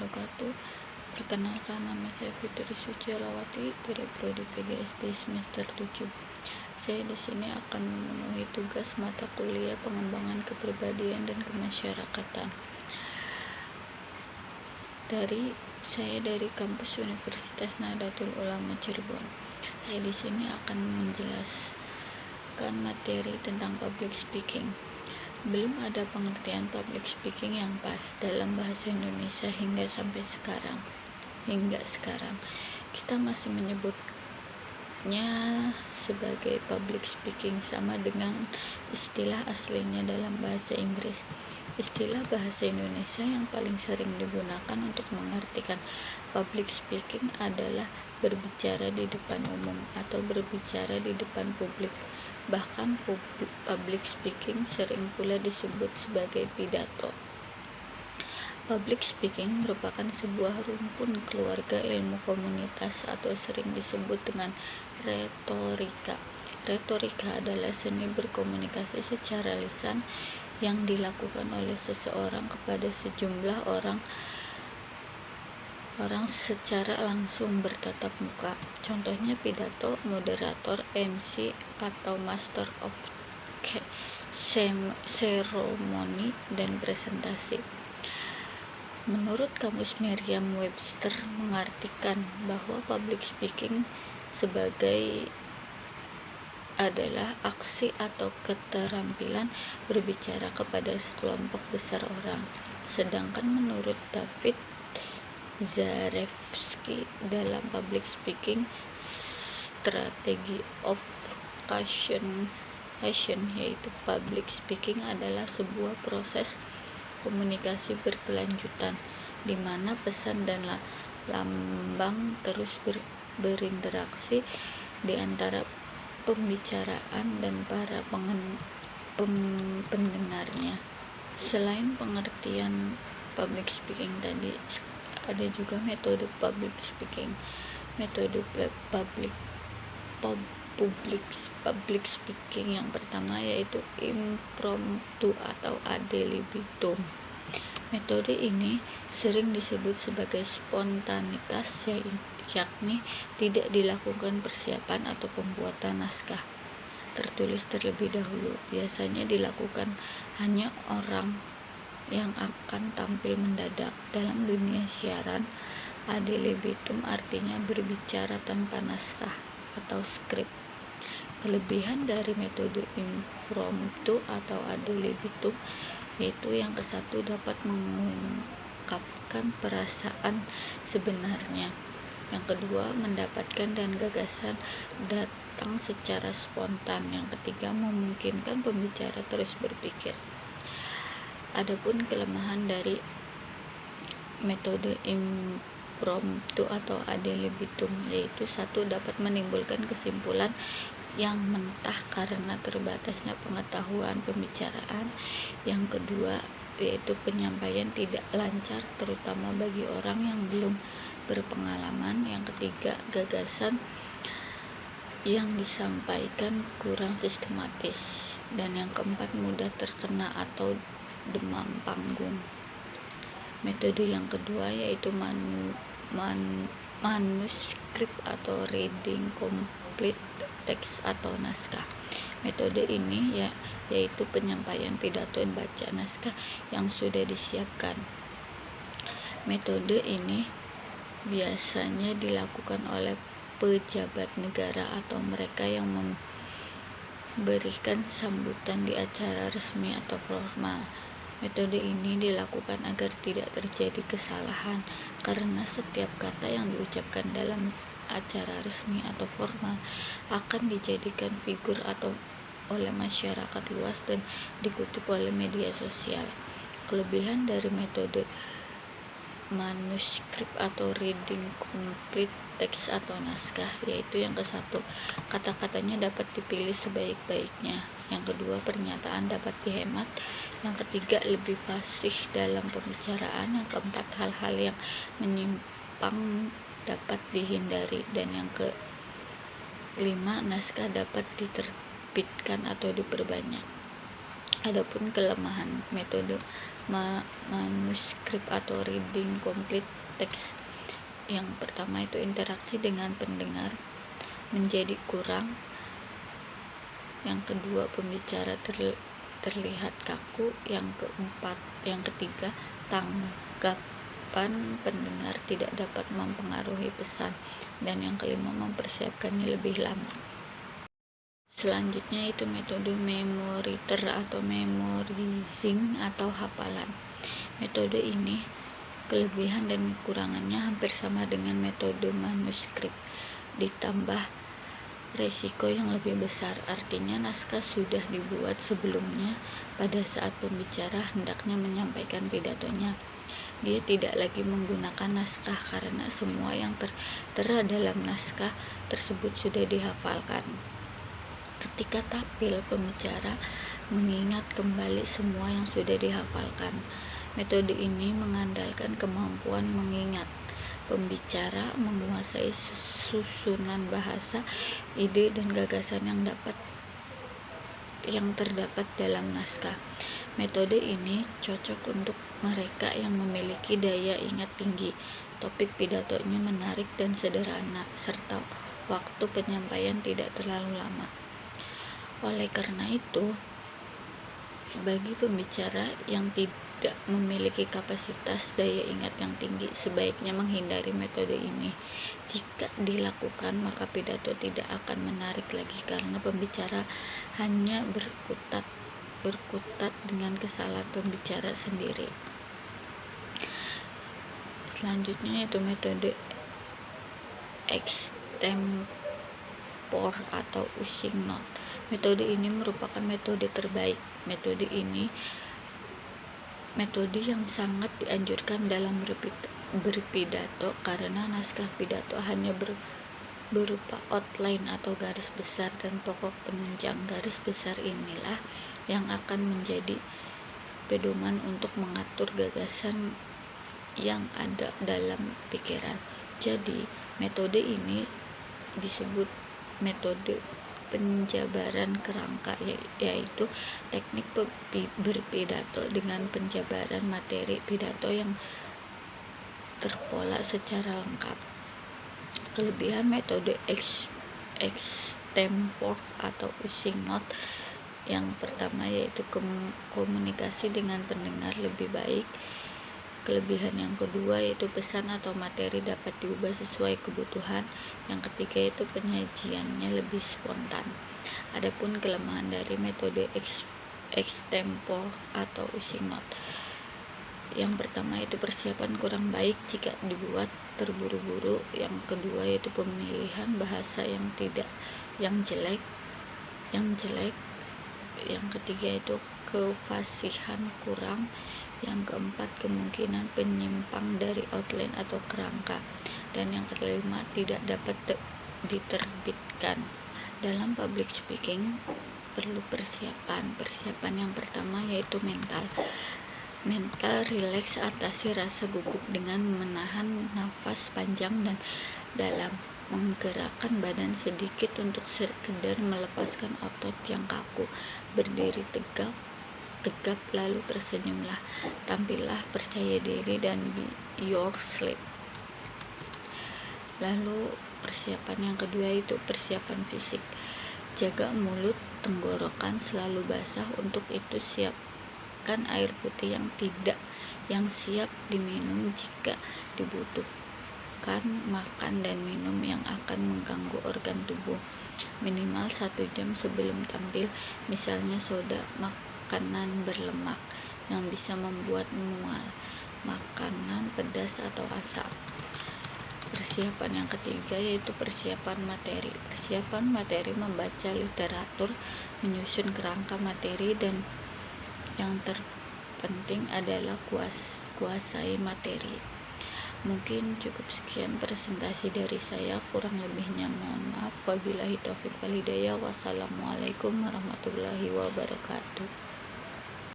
wabarakatuh. Perkenalkan, nama saya Fitri Sucialawati dari Prodi PGSD semester 7. Saya di sini akan memenuhi tugas mata kuliah pengembangan kepribadian dan kemasyarakatan. Saya dari kampus Universitas Nahdlatul Ulama Cirebon. Saya di sini akan menjelaskan materi tentang public speaking. Belum ada pengertian public speaking yang pas dalam bahasa Indonesia hingga sekarang. Kita masih menyebutnya sebagai public speaking sama dengan istilah aslinya dalam bahasa Inggris. Istilah bahasa Indonesia yang paling sering digunakan untuk mengartikan public speaking adalah berbicara di depan umum atau berbicara di depan publik. Bahkan public speaking sering pula disebut sebagai pidato. Public speaking merupakan sebuah rumpun keluarga ilmu komunitas atau sering disebut dengan retorika. Retorika adalah seni berkomunikasi secara lisan yang dilakukan oleh seseorang kepada sejumlah orang secara langsung bertatap muka. Contohnya pidato, moderator, MC, atau master of ceremony dan presentasi. Menurut Kamus Merriam-Webster mengartikan bahwa public speaking adalah aksi atau keterampilan berbicara kepada sekelompok besar orang. Sedangkan menurut David Zarefsky dalam Public Speaking Strategy of Caution, yaitu public speaking adalah sebuah proses komunikasi berkelanjutan di mana pesan dan lambang terus berinteraksi di antara pembicaraan dan para pendengarnya. Selain pengertian public speaking tadi, ada juga metode public speaking. Metode public speaking yang pertama yaitu impromptu atau ad libitum. Metode ini sering disebut sebagai spontanitas, yakni tidak dilakukan persiapan atau pembuatan naskah tertulis terlebih dahulu. Biasanya dilakukan hanya orang yang akan tampil mendadak. Dalam dunia siaran, ad libitum artinya berbicara tanpa naskah atau skrip. Kelebihan dari metode impromptu atau ad libitum yaitu yang kesatu dapat mengungkapkan perasaan sebenarnya. Yang kedua, mendapatkan dan gagasan datang secara spontan. Yang ketiga, memungkinkan pembicara terus berpikir. Adapun kelemahan dari metode impromptu atau ad libitum yaitu satu, dapat menimbulkan kesimpulan yang mentah karena terbatasnya pengetahuan pembicaraan. Yang kedua, yaitu penyampaian tidak lancar terutama bagi orang yang belum berpengalaman. Yang ketiga, gagasan yang disampaikan kurang sistematis. Dan yang keempat, mudah terkena atau demam panggung. Metode yang kedua yaitu manuskrip atau reading complete text atau naskah. Metode ini yaitu penyampaian pidato dan baca naskah yang sudah disiapkan. Metode ini biasanya dilakukan oleh pejabat negara atau mereka yang memberikan sambutan di acara resmi atau formal. Metode ini dilakukan agar tidak terjadi kesalahan karena setiap kata yang diucapkan dalam acara resmi atau formal akan dijadikan figur atau oleh masyarakat luas dan dikutip oleh media sosial. Kelebihan dari metode manuskrip atau reading complete text atau naskah yaitu yang kesatu, kata-katanya dapat dipilih sebaik-baiknya. Yang kedua, pernyataan dapat dihemat. Yang ketiga, lebih fasih dalam pembicaraan. Yang keempat, hal-hal yang menyimpang dapat dihindari. Dan yang kelima, naskah dapat diterbitkan atau diperbanyak. Adapun kelemahan metode manuskrip atau reading complete text, yang pertama itu interaksi dengan pendengar menjadi kurang. Yang kedua, pembicara terlihat kaku. Yang ketiga, tanggapan pendengar tidak dapat mempengaruhi pesan. Dan yang kelima, mempersiapkannya lebih lama. Selanjutnya itu metode memoriter atau memorizing atau hafalan. Metode ini kelebihan dan kekurangannya hampir sama dengan metode manuskrip, ditambah resiko yang lebih besar. Artinya naskah sudah dibuat sebelumnya pada saat pembicara hendaknya menyampaikan pidatonya. Dia tidak lagi menggunakan naskah karena semua yang tertera dalam naskah tersebut sudah dihafalkan. Ketika tampil, pembicara mengingat kembali semua yang sudah dihafalkan. Metode ini mengandalkan kemampuan mengingat. Pembicara menguasai susunan bahasa, ide, dan gagasan yang terdapat dalam naskah. Metode ini cocok untuk mereka yang memiliki daya ingat tinggi, topik pidatonya menarik dan sederhana, serta waktu penyampaian tidak terlalu lama. Oleh karena itu, bagi pembicara yang tidak memiliki kapasitas daya ingat yang tinggi, sebaiknya menghindari metode ini. Jika dilakukan, maka pidato tidak akan menarik lagi karena pembicara hanya berkutat dengan kesalahan pembicara sendiri. Selanjutnya itu metode extempore atau using note. Metode ini merupakan metode terbaik. Metode yang sangat dianjurkan dalam berpidato karena naskah pidato hanya berupa outline atau garis besar, dan pokok penunjang garis besar inilah yang akan menjadi pedoman untuk mengatur gagasan yang ada dalam pikiran. Jadi, metode ini disebut metode penjabaran kerangka, yaitu teknik berpidato dengan penjabaran materi pidato yang terpola secara lengkap. Kelebihan metode extempore atau using note yang pertama yaitu komunikasi dengan pendengar lebih baik. Kelebihan yang kedua yaitu pesan atau materi dapat diubah sesuai kebutuhan. Yang ketiga yaitu penyajiannya lebih spontan. Adapun kelemahan dari metode extempore atau using note, yang pertama itu persiapan kurang baik jika dibuat terburu-buru. Yang kedua yaitu pemilihan bahasa yang jelek. Yang ketiga itu kefasihan kurang. Yang keempat, kemungkinan penyimpang dari outline atau kerangka. Dan yang kelima, tidak dapat diterbitkan. Dalam public speaking perlu persiapan. Persiapan yang pertama yaitu mental, rileks, atasi rasa gugup dengan menahan nafas panjang dan dalam, menggerakkan badan sedikit untuk sekedar melepaskan otot yang kaku, berdiri tegap lalu tersenyumlah, tampillah percaya diri dan be your sleep. Lalu persiapan yang kedua itu persiapan fisik. Jaga mulut, tenggorokan selalu basah. Untuk itu siapkan air putih yang siap diminum jika dibutuhkan. Makan dan minum yang akan mengganggu organ tubuh minimal 1 jam sebelum tampil, misalnya soda, makanan berlemak yang bisa membuat mual, makanan pedas atau asam. Persiapan yang ketiga yaitu persiapan materi. Persiapan materi membaca literatur, menyusun kerangka materi, dan yang terpenting adalah kuasai materi. Mungkin cukup sekian presentasi dari saya, kurang lebihnya mohon maaf. Wabillahi taufiq wal hidayah. Wassalamualaikum warahmatullahi wabarakatuh.